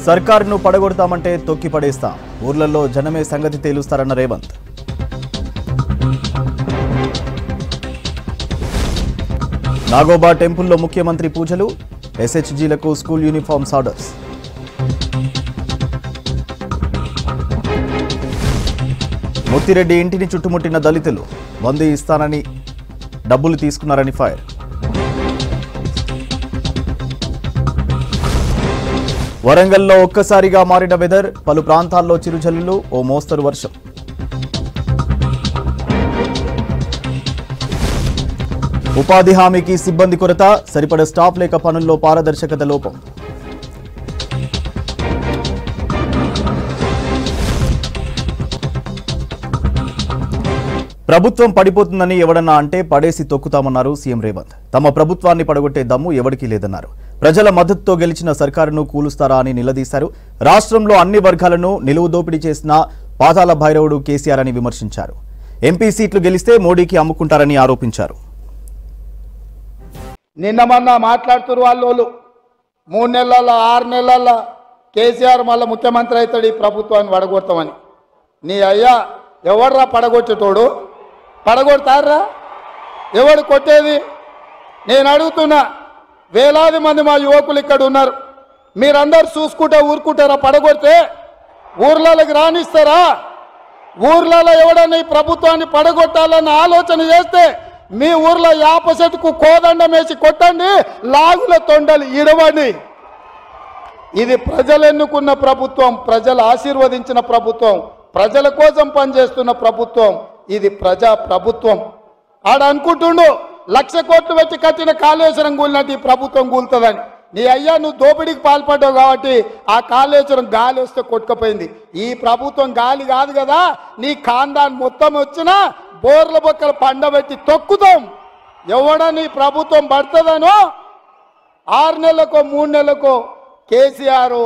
సర్కారును పడగొడతామంటే తొక్కి పడేస్తాం. ఊర్లలో జనమే సంగతి తేలుస్తారన్న రేవంత్. నాగోబా టెంపుల్లో ముఖ్యమంత్రి పూజలు, ఎస్హెచ్జీలకు స్కూల్ యూనిఫామ్స్ ఆర్డర్స్. ముత్తిరెడ్డి ఇంటిని చుట్టుముట్టిన దళితులు, 100 ఇస్తానని డబ్బులు తీసుకున్నారని ఫైర్. వరంగల్లో ఒక్కసారిగా మారిన వెదర్, పలు ప్రాంతాల్లో చిరుజల్లులు, ఓ మోస్తరు వర్షం. ఉపాధి హామీకి సిబ్బంది కొరత, సరిపడ స్టాఫ్ లేక పనుల్లో పారదర్శకత లోపం. ప్రభుత్వం పడిపోతుందని ఎవడన్నా అంటే పడేసి తొక్కుతామన్నారు సీఎం రేవంత్. తమ ప్రభుత్వాన్ని పడగొట్టే దమ్ము ఎవరికీ లేదన్నారు. ప్రజల మద్దతుతో గెలిచిన సర్కారును కూలుస్తారా అని నిలదీశారు. రాష్ట్రంలో అన్ని వర్గాలను నిలువు దోపిడీ చేసిన పాతాల భైరవుడు కేసీఆర్ అని విమర్శించారు. ఎంపీ సీట్లు గెలిస్తే మోడీకి అమ్ముకుంటారని ఆరోపించారు. నిన్న మొన్న మాట్లాడుతున్నారు వాళ్ళు 3 నెలల 6 నెలల కేసీఆర్ మళ్ళీ ముఖ్యమంత్రి అవుతాడు, ఈ ప్రభుత్వాన్ని పడగొడతామని. నీ అయ్యా ఎవడ్రా పడగొచ్చేటోడు? పడగొడతారా? ఎవడు కొట్టేది? నేను అడుగుతున్నా, వేలాది మంది మా యువకులు ఇక్కడ ఉన్నారు. మీరందరూ చూసుకుంటే ఊరుకుంటారా? పడగొడితే ఊర్లలోకి రానిస్తారా? ఊర్లలో ఎవడన్నా ఈ ప్రభుత్వాన్ని పడగొట్టాలన్న ఆలోచన చేస్తే మీ ఊర్లో యాప చెట్టుకు కోదండం వేసి కొట్టండి, లాగుల తొండలు ఇడవండి. ఇది ప్రజలు ఎన్నుకున్న ప్రభుత్వం, ప్రజలు ఆశీర్వదించిన ప్రభుత్వం, ప్రజల కోసం పనిచేస్తున్న ప్రభుత్వం. ఇది ప్రజా ప్రభుత్వం. ఆడ అనుకుంటుండు 1,00,000 కోట్లు పెట్టి కట్టిన కాళేశ్వరం కూలినట్టు ఈ ప్రభుత్వం కూలుతుందని. నీ అయ్యా నువ్వు దోపిడీకి పాల్పడ్డావు కాబట్టి ఆ కాళేశ్వరం గాలి వస్తే కొట్టుకుపోయింది. ఈ ప్రభుత్వం గాలి కాదు కదా, నీ ఖాందాన్ మొత్తం వచ్చినా బోర్ల బొక్కలు పండబెట్టి తొక్కుతాం. ఎవడని ప్రభుత్వం పడుతుందనో 6 నెలలకో 3 నెలలకో కేసీఆర్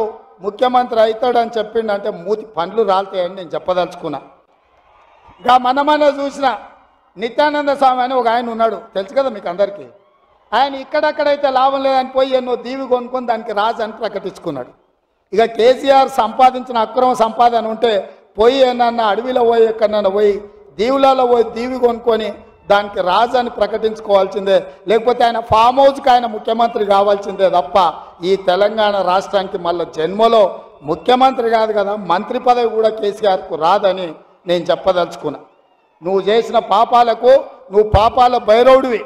ముఖ్యమంత్రి అవుతాడని చెప్పిండంటే మూతి పండ్లు రాలుతాయని నేను చెప్పదలుచుకున్నా. ఇంకా మనమనే చూసిన నిత్యానంద స్వామి అని ఒక ఆయన ఉన్నాడు, తెలుసు కదా మీకు అందరికీ. ఆయన ఇక్కడక్కడైతే లాభం లేదని పోయి ఎన్నో దీవి కొనుక్కొని దానికి రాజు అని ప్రకటించుకున్నాడు. ఇక కేసీఆర్ సంపాదించిన అక్రమ సంపాదన ఉంటే పోయి ఏమన్నా అడవిలో పోయి ఎక్కడన్నా పోయి దీవులలో పోయి దీవి కొనుక్కొని దానికి రాజు అని ప్రకటించుకోవాల్సిందే, లేకపోతే ఆయన ఫామ్ హౌస్కి ఆయన ముఖ్యమంత్రి కావాల్సిందే తప్ప ఈ తెలంగాణ రాష్ట్రానికి మళ్ళీ జన్మలో ముఖ్యమంత్రి కాదు కదా, మంత్రి పదవి కూడా కేసీఆర్కు రాదని నేను చెప్పదలుచుకున్నా. నువ్వు చేసిన పాపాలకు నువ్వు పాపాల భైరవుడివి.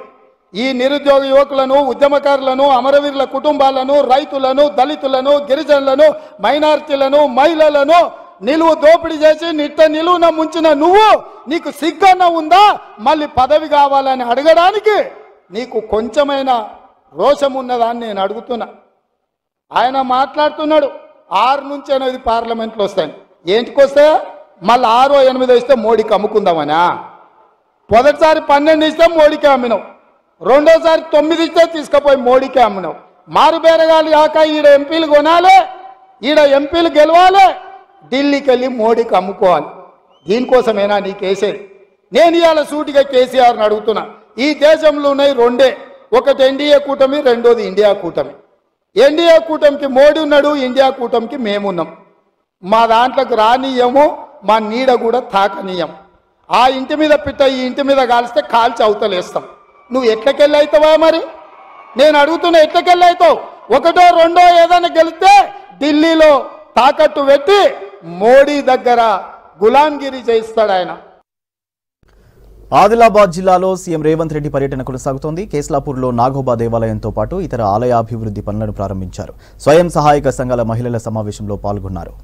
ఈ నిరుద్యోగ యువకులను, ఉద్యమకారులను, అమరవీరుల కుటుంబాలను, రైతులను, దళితులను, గిరిజనులను, మైనారిటీలను, మహిళలను నిలువు దోపిడీ చేసి నిలువున ముంచిన నువ్వు, నీకు సిగ్గన్న ఉందా మళ్ళీ పదవి కావాలని అడగడానికి? నీకు కొంచెమైనా రోషం ఉన్నదా అని నేను అడుగుతున్నా. ఆయన మాట్లాడుతున్నాడు 6 నుంచి 8 పార్లమెంట్లు వస్తాయి. ఏంటికి వస్తే మళ్ళీ 6, 8 ఇస్తే మోడీకి అమ్ముకుందామనా? మొదటిసారి 12 ఇస్తే మోడీకే అమ్మినావు, రెండోసారి 9 ఇస్తే తీసుకుపోయి మోడీకే అమ్మినావు. మారు బేరగాలి కాక ఈడ ఎంపీలు కొనాలి, ఈడ ఎంపీలు గెలవాలి, ఢిల్లీకి వెళ్ళి మోడీకి అమ్ముకోవాలి. దీనికోసమేనా నీకేసేది? నేను ఇవాళ సూటిగా కేసీఆర్ని అడుగుతున్నా. ఈ దేశంలో ఉన్నాయి 2, ఒకటి ఎన్డీఏ కూటమి, రెండోది ఇండియా కూటమి. ఎన్డీఏ కూటమికి మోడీ ఉన్నాడు, ఇండియా కూటమికి మేమున్నాం. మా దాంట్లోకి రానీయము, మా నీడ కూడా తాకనీయం. ఆ ఇంటి మీద పిట్ట ఈ ఇంటి మీద కాలిస్తే కాల్చి అవతలేస్తాం. నువ్వు ఎట్లకెళ్ళి అవుతావా? మరి నేను అడుగుతున్నా, ఎట్లకెళ్ళి అవుతావు? 1, 2 ఏదైనా గెలిస్తే ఢిల్లీలో తాకట్టు పెట్టి మోడీ దగ్గర గులాంగిరి చేయిస్తాడు ఆయన. ఆదిలాబాద్ జిల్లాలో సీఎం రేవంత్ రెడ్డి పర్యటన కొనసాగుతోంది. కేస్లాపూర్లో నాగోబా దేవాలయంతో పాటు ఇతర ఆలయాభివృద్ధి పనులను ప్రారంభించారు. స్వయం సహాయక సంఘాల మహిళల సమావేశంలో పాల్గొన్నారు.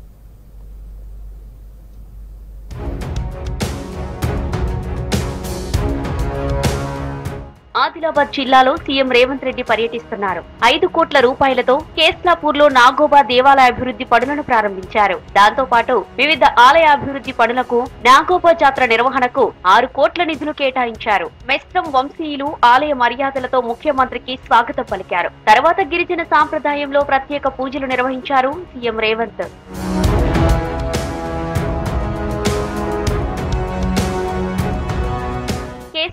ఆదిలాబాద్ జిల్లాలో సీఎం రేవంత్ రెడ్డి పర్యటిస్తున్నారు. 5 కోట్ల రూపాయలతో కేస్లాపూర్లో నాగోబా దేవాలయ అభివృద్ధి పనులను ప్రారంభించారు. దాంతో పాటు వివిధ ఆలయ అభివృద్ధి పనులకు, నాగోబా జాతర నిర్వహణకు 6 కోట్ల నిధులు కేటాయించారు. మెస్రం వంశీయులు ఆలయ మర్యాదలతో ముఖ్యమంత్రికి స్వాగతం పలికారు. తర్వాత గిరిజన సాంప్రదాయంలో ప్రత్యేక పూజలు నిర్వహించారు సీఎం రేవంత్.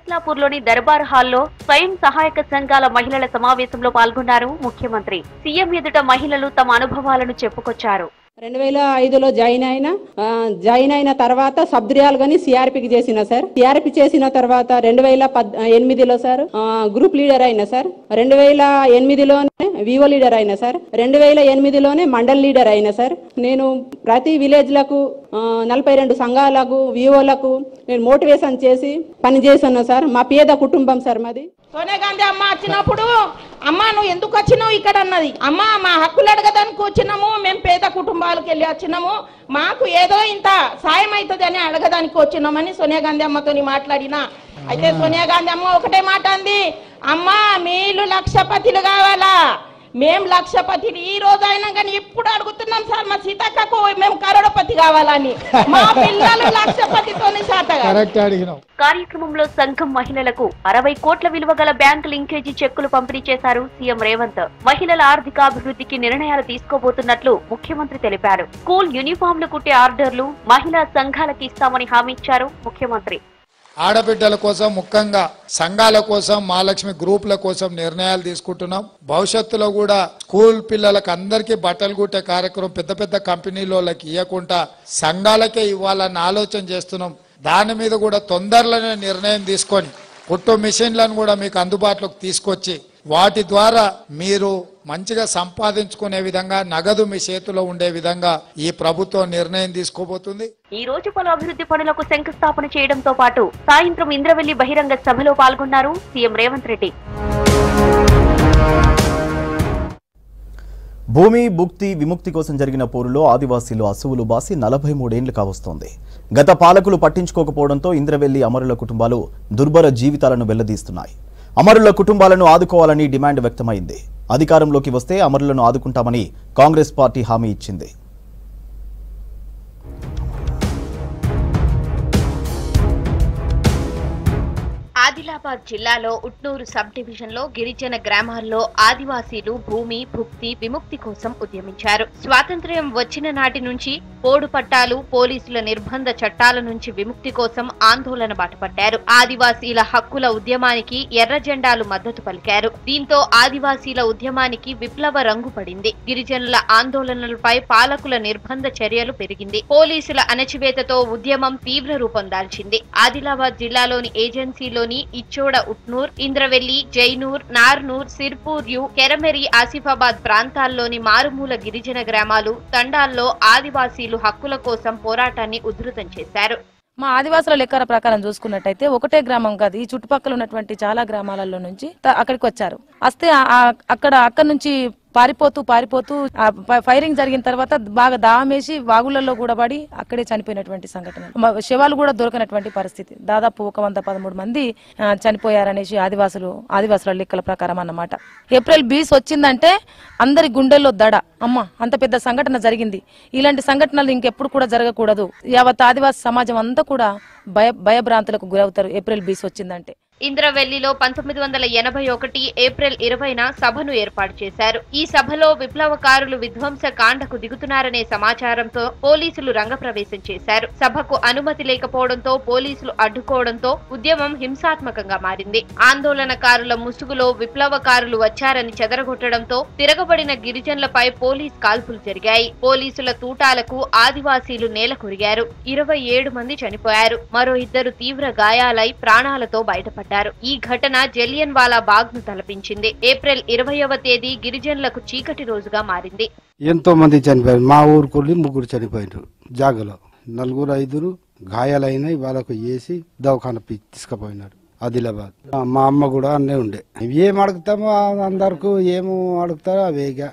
కేస్లాపూర్లోని దర్బార్ హాల్లో స్వయం సహాయక సంఘాల మహిళల సమావేశంలో పాల్గొన్నారు ముఖ్యమంత్రి. సీఎం ఎదుట మహిళలు తమ అనుభవాలను చెప్పుకొచ్చారు. 2005లో జాయిన్ అయిన తర్వాత సబ్దిరియాలు గాని సిఆర్పికి చేసిన సార్. సిఆర్పి చేసిన తర్వాత 2008లో సార్ గ్రూప్ లీడర్ అయినా సార్. 2008లోనే వివో లీడర్ అయినా సార్. 2008లోనే మండల్ లీడర్ అయినా సార్. నేను ప్రతి విలేజ్ లకు 42 సంఘాలకు వివోలకు నేను మోటివేషన్ చేసి పని చేశాను సార్. మా పేద కుటుంబం సార్ మాది. సోనియా గాంధీ అమ్మ వచ్చినప్పుడు అమ్మ నువ్వు ఎందుకు వచ్చినావు ఇక్కడ అన్నది. అమ్మ మా హక్కులు అడగదానికి వచ్చినాము, మేము పేద కుటుంబాలకు వెళ్ళి వచ్చినాము, మాకు ఏదో ఇంత సాయం అవుతుంది అని అడగదానికి వచ్చినామని సోనియా గాంధీ అమ్మతో మాట్లాడినా. అయితే సోనియా గాంధీ అమ్మ ఒకటే మాట అంది, అమ్మ మీరు లక్షపతిలు కావాలా, మేము లక్షపతిని ఈ రోజు అయినా కానీ ఇప్పుడు అడుగుతున్నాం సార్ మా సీతక్కకు మేము కరోడపతి కావాలని. మా పిల్లలు లక్షపతితోని కార్యక్రమంలో సంఘం మహిళలకు 60 కోట్ల విలువ గల బ్యాంకు లింకేజీ చెక్కులు పంపిణీ చేశారు సీఎం రేవంత్. మహిళల ఆర్థికాభివృద్ధికి నిర్ణయాలు తీసుకోబోతున్నట్లు ముఖ్యమంత్రి తెలిపారు. స్కూల్ యూనిఫామ్లు కుట్టే ఆర్డర్లు మహిళా సంఘాలకు ఇస్తామని హామీ ఇచ్చారు ముఖ్యమంత్రి. ఆడబిడ్డల కోసం ముఖ్యంగా సంఘాల కోసం మహాలక్ష్మి గ్రూపుల కోసం నిర్ణయాలు తీసుకుంటున్నాం. భవిష్యత్తులో కూడా స్కూల్ పిల్లలకు అందరికీ బట్టలు కుట్టే కార్యక్రమం పెద్ద పెద్ద కంపెనీలకి ఇవ్వకుండా సంఘాలకే ఇవ్వాలన్న ఆలోచన చేస్తున్నాం. దాని మీద కూడా తొందరలోనే నిర్ణయం తీసుకొని కుట్టు మిషన్లను కూడా మీకు అందుబాటులోకి తీసుకొచ్చి వాటి ద్వారా మీరు మంచిగా సంపాదించుకునే విధంగా నగదు మీ చేతిలో ఉండే విధంగా ఈ ప్రభుత్వం నిర్ణయం తీసుకోబోతుంది. ఈ రోజు పలు అభివృద్ధి పనులకు శంకుస్థాపన చేయడంతో పాటు సాయంత్రం ఇంద్రవెల్లి బహిరంగ సభలో పాల్గొన్నారు సీఎం రేవంత్ రెడ్డి. భూమి భుక్తి విముక్తి కోసం జరిగిన పోరులో ఆదివాసీలు అసువులు బాసి 43 ఏళ్లు కావస్తోంది. గత పాలకులు పట్టించుకోకపోవడంతో ఇంద్రవెల్లి అమరుల కుటుంబాలు దుర్భర జీవితాలను వెల్లదీస్తున్నాయి. అమరుల కుటుంబాలను ఆదుకోవాలని డిమాండ్ వ్యక్తమైంది. అధికారంలోకి వస్తే అమరులను ఆదుకుంటామని కాంగ్రెస్ పార్టీ హామీ ఇచ్చింది. ఆదిలాబాద్ జిల్లాలో ఉట్నూరు సబ్ డివిజన్ లో గిరిజన గ్రామాల్లో ఆదివాసీలు భూమి భుక్తి విముక్తి కోసం ఉద్యమించారు. స్వాతంత్ర్యం వచ్చిన నాటి నుంచి పోడు పట్టాలు, పోలీసుల నిర్బంధ చట్టాల నుంచి విముక్తి కోసం ఆందోళన బాటపట్టారు. ఆదివాసీల హక్కుల ఉద్యమానికి ఎర్ర జెండాలు మద్దతు పలికారు. దీంతో ఆదివాసీల ఉద్యమానికి విప్లవ రంగు పడింది. గిరిజనుల ఆందోళనలపై పాలకుల నిర్బంధ చర్యలు పెరిగింది. పోలీసుల అణచివేతతో ఉద్యమం తీవ్ర రూపం దాల్చింది. ఆదిలాబాద్ జిల్లాలోని ఏజెన్సీలోని ఇచ్చోడ, ఉట్నూర్, ఇంద్రవెల్లి, జైనూర్, నార్నూర్, సిర్పూర్యు, కెరమెరి, ఆసిఫాబాద్ ప్రాంతాల్లోని మారుమూల గిరిజన గ్రామాలు, తండాల్లో ఆదివాసీలు హక్కుల కోసం పోరాటాన్ని ఉధృతం చేశారు. మా ఆదివాసుల లెక్కల ప్రకారం చూసుకున్నట్టయితే ఒకటే గ్రామం కాదు, ఈ చుట్టుపక్కల ఉన్నటువంటి చాలా గ్రామాలలో నుంచి అక్కడికి వచ్చారు. వస్తే అక్కడ నుంచి పారిపోతూ ఫైరింగ్ జరిగిన తర్వాత బాగా దామేసి వాగులలో కూడా పడి అక్కడే చనిపోయినటువంటి సంఘటన. శవాలు కూడా దొరకనటువంటి పరిస్థితి. దాదాపు 113 మంది చనిపోయారనేసి ఆదివాసుల లెక్కల ప్రకారం అన్నమాట. ఏప్రిల్ 20 వచ్చిందంటే అందరి గుండెల్లో దడ, అమ్మ అంత పెద్ద సంఘటన జరిగింది, ఇలాంటి సంఘటనలు ఇంకెప్పుడు కూడా జరగకూడదు. యావత్ ఆదివాసి సమాజం అంతా కూడా భయభ్రాంతులకు గురవుతారు ఏప్రిల్ 20 వచ్చిందంటే. ఇంద్రవెల్లిలో 1981 ఏప్రిల్ 20న సభను ఏర్పాటు చేశారు. ఈ సభలో విప్లవకారులు విధ్వంస కాండకు దిగుతున్నారనే సమాచారంతో పోలీసులు రంగప్రవేశం చేశారు. సభకు అనుమతి లేకపోవడంతో పోలీసులు అడ్డుకోవడంతో ఉద్యమం హింసాత్మకంగా మారింది. ఆందోళనకారుల ముసుగులో విప్లవకారులు వచ్చారని చెదరగొట్టడంతో తిరగబడిన గిరిజనులపై పోలీస్ కాల్పులు జరిగాయి. పోలీసుల తూటాలకు ఆదివాసీలు నేల కొరిగారు. 27 మంది చనిపోయారు. మరో 2 తీవ్ర గాయాలై ప్రాణాలతో బయటపడ్డారు. ఈ ఘటన జలియన్ వాలా బాగ్ ను తలపించింది. ఏప్రిల్ 20వ తేదీ గిరిజనులకు చీకటి రోజుగా మారింది. ఎంతో మంది చనిపోయారు. మా ఊరుకుల్లి 3 చనిపోయారు. జాగలో 4-5 గాయాలైనాయి. వాళ్ళకు వేసి దవాఖాన తీసుకుపోయినారు ఆదిలాబాద్. మా అమ్మ కూడా అన్నే ఉండే. ఏం అడుగుతామో అందరికి ఏమో అడుగుతారో అవేగా.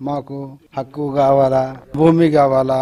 మాకు హక్కు కావాలా, భూమి కావాలా,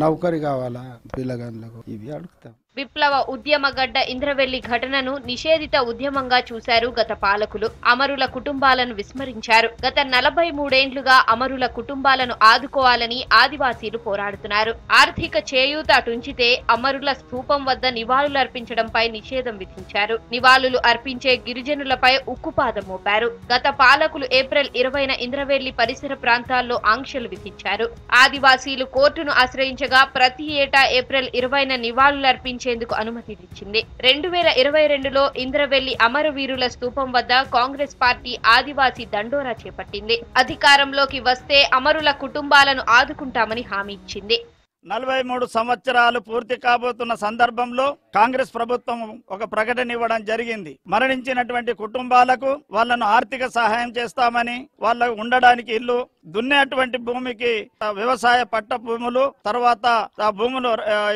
నౌకరి కావాలా, పిల్లగాళ్ళకు ఇవి అడుగుతాం. విప్లవ ఉద్యమ గడ్డ ఇంద్రవెల్లి ఘటనను నిషేధిత ఉద్యమంగా చూశారు గత పాలకులు. అమరుల కుటుంబాలను విస్మరించారు. గత 43 ఏళ్లుగా అమరుల కుటుంబాలను ఆదుకోవాలని ఆదివాసీలు పోరాడుతున్నారు. ఆర్థిక చేయూత అటుంచితే అమరుల స్థూపం వద్ద నివాళులర్పించడంపై నిషేధం విధించారు. నివాళులు అర్పించే గిరిజనులపై ఉక్కుపాదం మోపారు. గత పాలకులు ఏప్రిల్ 20న ఇంద్రవెల్లి పరిసర ప్రాంతాల్లో ఆంక్షలు విధించారు. ఆదివాసీలు కోర్టును ఆశ్రయించగా ప్రతి ఏటా ఏప్రిల్ 20న నివాళులర్పించే నిర్మించేందుకు అనుమతినిచ్చింది. 2022లో ఇంద్రవెల్లి అమరవీరుల స్తూపం వద్ద కాంగ్రెస్ పార్టీ ఆదివాసీ దండోరా చేపట్టింది. అధికారంలోకి వస్తే అమరుల కుటుంబాలను ఆదుకుంటామని హామీ ఇచ్చింది. 43 సంవత్సరాలు పూర్తి కాబోతున్న సందర్భంలో కాంగ్రెస్ ప్రభుత్వం ఒక ప్రకటన ఇవ్వడం జరిగింది. మరణించినటువంటి కుటుంబాలకు వాళ్ళను ఆర్థిక సహాయం చేస్తామని, వాళ్ళకు ఉండడానికి ఇల్లు, దున్నేటువంటి భూమికి వ్యవసాయ పట్ట భూములు, తర్వాత ఆ భూములు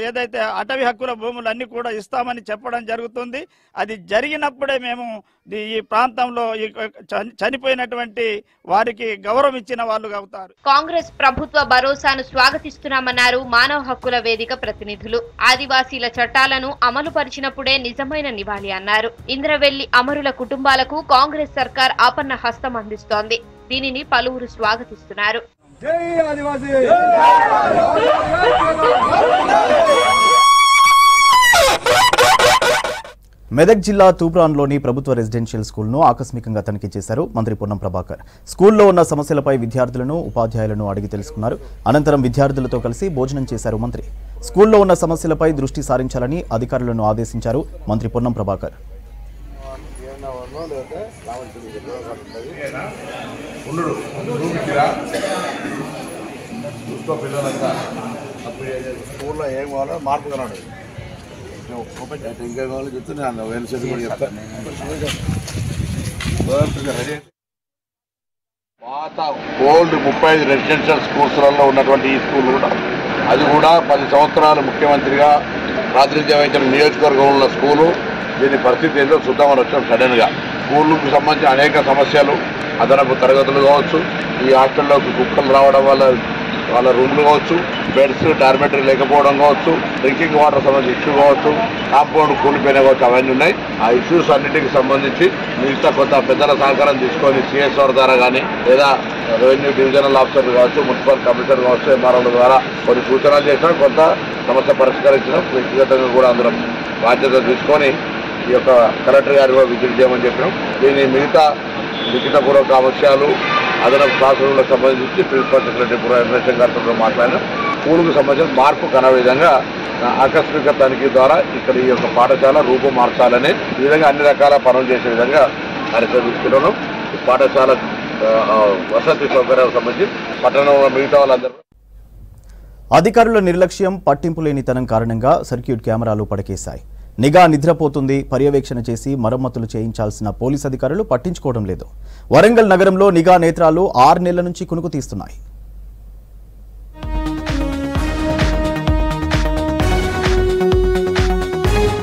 ఏదైతే అటవీ హక్కుల భూములు అన్ని కూడా ఇస్తామని చెప్పడం జరుగుతుంది. అది జరిగినప్పుడే మేము ఈ ప్రాంతంలో చనిపోయినటువంటి వారికి గౌరవం ఇచ్చిన వాళ్ళు అవుతారు. కాంగ్రెస్ ప్రభుత్వ భరోసాను స్వాగతిస్తున్నామన్నారు మానవ హక్కుల వేదిక ప్రతినిధులు. ఆదివాసీల చట్టాలను అమలు పరిచినప్పుడే నిజమైన నివాళి అన్నారు. ఇంద్రవెల్లి అమరుల కుటుంబాలకు కాంగ్రెస్ సర్కార్ ఆపన్న హస్తం అందిస్తోంది. దీనిని పలువురు స్వాగతిస్తున్నారు. మెదక్ జిల్లా తూప్రాన్లోని ప్రభుత్వ రెసిడెన్షియల్ స్కూల్ను ఆకస్మికంగా తనిఖీ చేశారు మంత్రి పొన్నం ప్రభాకర్. స్కూల్లో ఉన్న సమస్యలపై విద్యార్థులను, ఉపాధ్యాయులను అడిగి తెలుసుకున్నారు. అనంతరం విద్యార్థులతో కలిసి భోజనం చేశారు మంత్రి. స్కూల్లో ఉన్న సమస్యలపై దృష్టి సారించాలని అధికారులను ఆదేశించారు మంత్రి పొన్నం ప్రభాకర్. స్కూల్లో ఏం కావాలో మార్పు కన్నాడు. ఇంకా కావాలో చెప్తే నేను వెన్సెట్ కూడా చెప్తాను. పాత ఓల్డ్ 35 రెసిడెన్షియల్ స్కూల్స్లలో ఉన్నటువంటి ఈ స్కూల్ కూడా, అది కూడా 10 సంవత్సరాలు ముఖ్యమంత్రిగా ప్రాతినిధ్యం వహించిన నియోజకవర్గంలో ఉన్న స్కూలు. దీని పరిస్థితి ఏంటో చూద్దామని వచ్చాం. సడన్గా స్కూళ్ళకు సంబంధించిన అనేక సమస్యలు, అదనపు తరగతులు కావచ్చు, ఈ హాస్టల్లోకి కుక్కలు రావడం వల్ల వాళ్ళ రూమ్లు కావచ్చు, బెడ్స్ డార్మెటరీ లేకపోవడం కావచ్చు, డ్రింకింగ్ వాటర్ సంబంధించి ఇష్యూ కావచ్చు, కాంపౌండ్ కూలిపోయినా కావచ్చు, అవన్నీ ఉన్నాయి. ఆ ఇష్యూస్ అన్నింటికి సంబంధించి మిగతా కొంత పెద్దల సహకారం తీసుకొని సిఎస్ఆర్ ద్వారా కానీ, లేదా రెవెన్యూ డివిజనల్ ఆఫీసర్ కావచ్చు, మున్సిపల్ కమిషనర్ కావచ్చు, ఎంఆర్ఓల ద్వారా కొన్ని సూచనలు చేసినా కొంత సమస్య పరిష్కరించడం, వ్యక్తిగతంగా కూడా అందరం బాధ్యత తీసుకొని ఈ యొక్క కలెక్టర్ గారు కూడా విజిట్ చేయమని చెప్పినాం. దీని మిగతా లిఖితపూర్వక అంశాలు, అదనపు క్లాసులకు సంబంధించి ప్రిన్సిపల్ సెక్రటరీ పురాణేశ్వర గారితో మాట్లాడిన స్కూలుకు సంబంధించిన మార్పు కన విధంగా ఆకస్మిక తనిఖీ ద్వారా ఇక్కడ ఈ యొక్క పాఠశాల రూపం మార్చాలని, ఈ విధంగా అన్ని రకాల పనులు చేసే విధంగా కార్యక్రమం తీసుకున్నాం. పాఠశాల వసతి సౌకర్యాలకు సంబంధించి పట్టణంలో మిగతా వాళ్ళందరూ. అధికారుల నిర్లక్ష్యం, పట్టింపు లేనితనం కారణంగా సర్క్యూట్ కెమెరాలు పడకేశాయి. నిఘా నిద్రపోతుంది. పర్యవేక్షణ చేసి మరమ్మతులు చేయించాల్సిన పోలీస్ అధికారులు పట్టించుకోవడం లేదు. వరంగల్ నగరంలో నిఘా నేత్రాలు 6 నెలల నుంచి కునుకు తీస్తున్నాయి.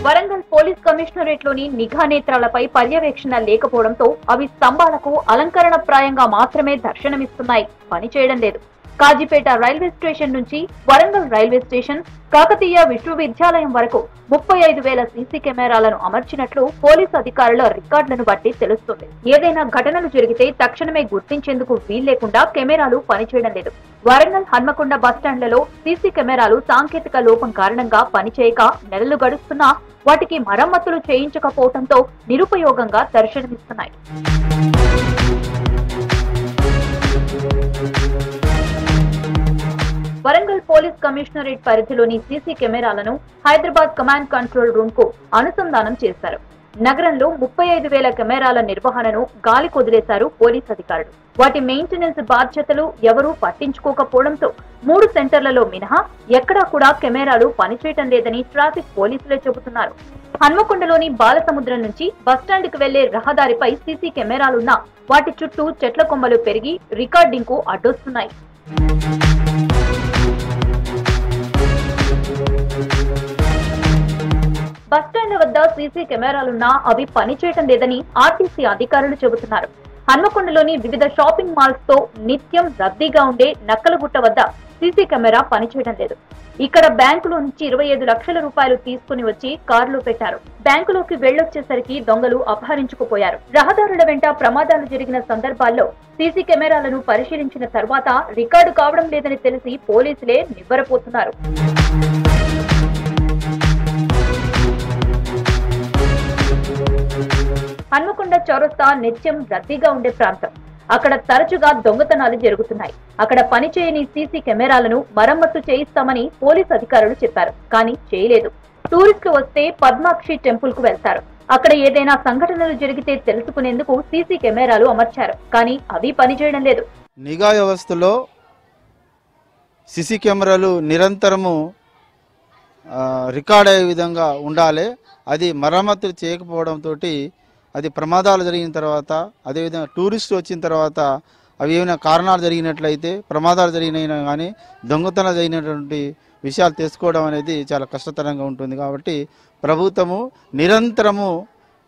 వరంగల్ పోలీస్ కమిషనరేట్లోని నిఘా నేత్రాలపై పర్యవేక్షణ లేకపోవడంతో అవి స్తంభాలకు అలంకరణప్రాయంగా మాత్రమే దర్శనమిస్తున్నాయి, పనిచేయడం లేదు. కాజీపేట రైల్వే స్టేషన్ నుంచి వరంగల్ రైల్వే స్టేషన్, కాకతీయ విశ్వవిద్యాలయం వరకు 35,000 సీసీ కెమెరాలను అమర్చినట్లు పోలీసు అధికారుల రికార్డులను బట్టి తెలుస్తుంది. ఏదైనా ఘటనలు జరిగితే తక్షణమే గుర్తించేందుకు వీల్లేకుండా కెమెరాలు పనిచేయడం లేదు. వరంగల్ హన్మకొండ బస్టాండ్లలో సీసీ కెమెరాలు సాంకేతిక లోపం కారణంగా పనిచేయక నెలలు గడుస్తున్నా వాటికి మరమ్మతులు చేయించకపోవడంతో నిరుపయోగంగా దర్శనమిస్తున్నాయి. వరంగల్ పోలీస్ కమిషనరేట్ పరిధిలోని సీసీ కెమెరాలను హైదరాబాద్ కమాండ్ కంట్రోల్ రూమ్ కు అనుసంధానం చేశారు. నగరంలో 35,000 కెమెరాల నిర్వహణను గాలి కొదిలేశారు పోలీస్ అధికారులు. వాటి మెయింటెనెన్స్ బాధ్యతలు ఎవరూ పట్టించుకోకపోవడంతో 3 సెంటర్లలో మినహా ఎక్కడా కూడా కెమెరాలు పనిచేయటం లేదని ట్రాఫిక్ పోలీసులే చెబుతున్నారు. హన్మకొండలోని బాలసముద్రం నుంచి బస్టాండ్కు వెళ్లే రహదారిపై సీసీ కెమెరాలున్నా వాటి చుట్టూ చెట్ల కొమ్మలు పెరిగి రికార్డింగ్ కు అడ్డొస్తున్నాయి. బస్టాండ్ల వద్ద సీసీ కెమెరాలున్నా అవి పనిచేయటం లేదని ఆర్టీసీ అధికారులు చెబుతున్నారు. హన్మకొండలోని వివిధ షాపింగ్ మాల్స్ తో నిత్యం రద్దీగా ఉండే నక్కలగుట్ట వద్ద సీసీ కెమెరా పనిచేయడం లేదు. ఇక్కడ బ్యాంకులో నుంచి 25 లక్షల రూపాయలు తీసుకుని వచ్చి కారులో పెట్టారు. బ్యాంకులోకి వెళ్లొచ్చేసరికి దొంగలు అపహరించుకుపోయారు. రహదారుల వెంట ప్రమాదాలు జరిగిన సందర్భాల్లో సీసీ కెమెరాలను పరిశీలించిన తర్వాత రికార్డు కావడం లేదని తెలిసి పోలీసులే నివ్వెరపోతున్నారు. హన్మకొండ చౌరస్తా నిత్యం రద్దీగా ఉండే ప్రాంతం. అక్కడ తరచుగా దొంగతనాలు జరుగుతున్నాయి. అక్కడ పనిచేయని సీసీ కెమెరాలను మరమ్మతు చేయిస్తామని పోలీసు అధికారులు చెప్పారు, కానీ చేయలేదు. టూరిస్టులు వస్తే పద్మాక్షి టెంపుల్ కు వెళ్తారు. అక్కడ ఏదైనా సంఘటనలు జరిగితే తెలుసుకునేందుకు సీసీ కెమెరాలు అమర్చారు. కానీ అవి పనిచేయడం లేదు. నిఘా వ్యవస్థలో సీసీ కెమెరాలు నిరంతరము రికార్డ్ అయ్యే విధంగా ఉండాలి. అది మరమ్మతులు చేయకపోవడంతో అది ప్రమాదాలు జరిగిన తర్వాత, అదేవిధంగా టూరిస్టులు వచ్చిన తర్వాత అవి ఏమైనా కారణాలు జరిగినట్లయితే, ప్రమాదాలు జరిగినైనా కానీ దొంగతనాలు జరిగినటువంటి విషయాలు తెలుసుకోవడం అనేది చాలా కష్టతరంగా ఉంటుంది. కాబట్టి ప్రభుత్వము నిరంతరము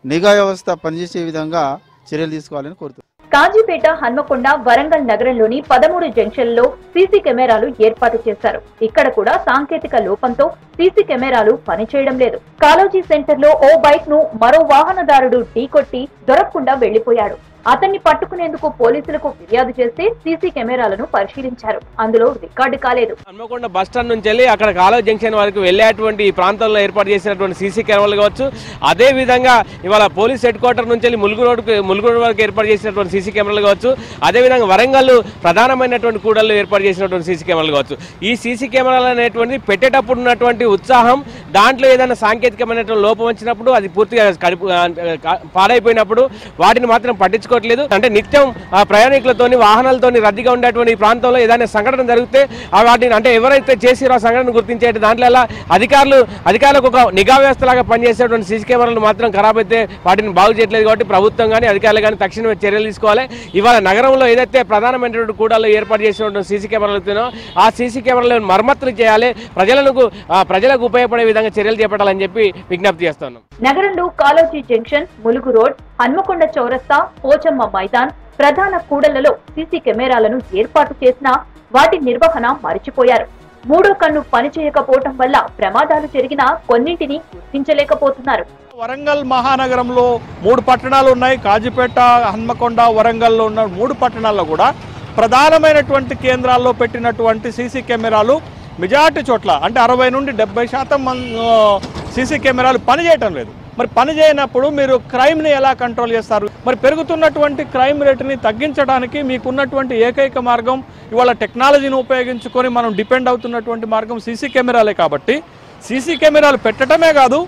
నిఘా వ్యవస్థ పనిచేసే విధంగా చర్యలు తీసుకోవాలని కోరుతుంది. కాజీపేట, హన్మకొండ, వరంగల్ నగరంలోని 13 జంక్షన్లలో సీసీ కెమెరాలు ఏర్పాటు చేశారు. ఇక్కడ కూడా సాంకేతిక లోపంతో సీసీ కెమెరాలు పనిచేయడం లేదు. కాలోజీ సెంటర్ లో ఓ బైక్ ను మరో వాహనదారుడు ఢీకొట్టి దొరకకుండా వెళ్లిపోయాడు. అతన్ని పట్టుకునేందుకు పోలీసులకు ఫిర్యాదు చేస్తే సీసీ కెమెరాలను పరిశీలించారు. అందులో రికార్డు కాలేదు. హన్మకొండ బస్ స్టాండ్ నుంచి వెళ్ళి అక్కడ కాలేజ్ జంక్షన్ వరకు వెళ్లేటువంటి ఈ ప్రాంతంలో ఏర్పాటు చేసినటువంటి సీసీ కెమెరాలు కావచ్చు, అదే విధంగా ఇవాళ పోలీస్ హెడ్ క్వార్టర్ నుంచి వెళ్ళి ములుగు వరకు ఏర్పాటు చేసినటువంటి సీసీ కెమెరాలు కావచ్చు, అదేవిధంగా వరంగల్ ప్రధానమైనటువంటి కూడల్లో ఏర్పాటు చేసినటువంటి సీసీ కెమెరాలు కావచ్చు. ఈ సీసీ కెమెరాలు అనేటువంటి పెట్టేటప్పుడు ఉన్నటువంటి ఉత్సాహం, దాంట్లో ఏదైనా సాంకేతికమైనటువంటి లోపం వచ్చినప్పుడు అది పూర్తిగా పాడైపోయినప్పుడు వాటిని మాత్రం పట్టించుకోవట్లేదు. అంటే నిత్యం ప్రయాణికులతోని వాహనాలతోని రద్దీగా ఉండేటువంటి ఈ ప్రాంతంలో ఏదైనా సంఘటన జరిగితే వాటిని అంటే ఎవరైతే చేసిరో ఆ సంఘటన గుర్తించే దాంట్లో అధికారులకు ఒక నిఘా వ్యవస్థలాగా పనిచేసేటువంటి సీసీ కెమెరాలు మాత్రం ఖరాబ్ అయితే వాటిని బాగు చేయట్లేదు. కాబట్టి ప్రభుత్వం కానీ అధికారులు కానీ తక్షణమే చర్యలు తీసుకోవాలి. ఇవాళ నగరంలో ఏదైతే ప్రధానమైనటువంటి కూడాల్లో ఏర్పాటు చేసినటువంటి సీసీ కెమెరాలు ఆ సీసీ కెమెరాలను మరమ్మతులు చేయాలి, ప్రజలకు ఉపయోగపడే విధంగా చర్యలు చేపట్టాలని చెప్పి విజ్ఞప్తి చేస్తున్నాం. నగరంలో కాలోజీ జంక్షన్, ములుగు రోడ్, హన్మకొండ చౌరస్తా, పోచమ్మ మైదాన్ ప్రధాన కూడళ్లలో సీసీ కెమెరాలను ఏర్పాటు చేసినా వాటి నిర్వహణ మరిచిపోయారు. మూడో కన్ను పనిచేయకపోవటం వల్ల ప్రమాదాలు జరిగినా కొన్నింటిని గుర్తించలేకపోతున్నారు. వరంగల్ మహానగరంలో 3 పట్టణాలు ఉన్నాయి. కాజీపేట, హన్మకొండ, వరంగల్లో ఉన్న 3 పట్టణాల్లో కూడా ప్రధానమైనటువంటి కేంద్రాల్లో పెట్టినటువంటి సీసీ కెమెరాలు మెజార్టీ చోట్ల అంటే 60 నుండి 70% సీసీ కెమెరాలు పనిచేయటం లేదు. మరి పని చేయనప్పుడు మీరు క్రైమ్ని ఎలా కంట్రోల్ చేస్తారు? మరి పెరుగుతున్నటువంటి క్రైమ్ రేటుని తగ్గించడానికి మీకున్నటువంటి ఏకైక మార్గం ఇవాళ టెక్నాలజీని ఉపయోగించుకొని మనం డిపెండ్ అవుతున్నటువంటి మార్గం సీసీ కెమెరాలే. కాబట్టి సీసీ కెమెరాలు పెట్టడమే కాదు,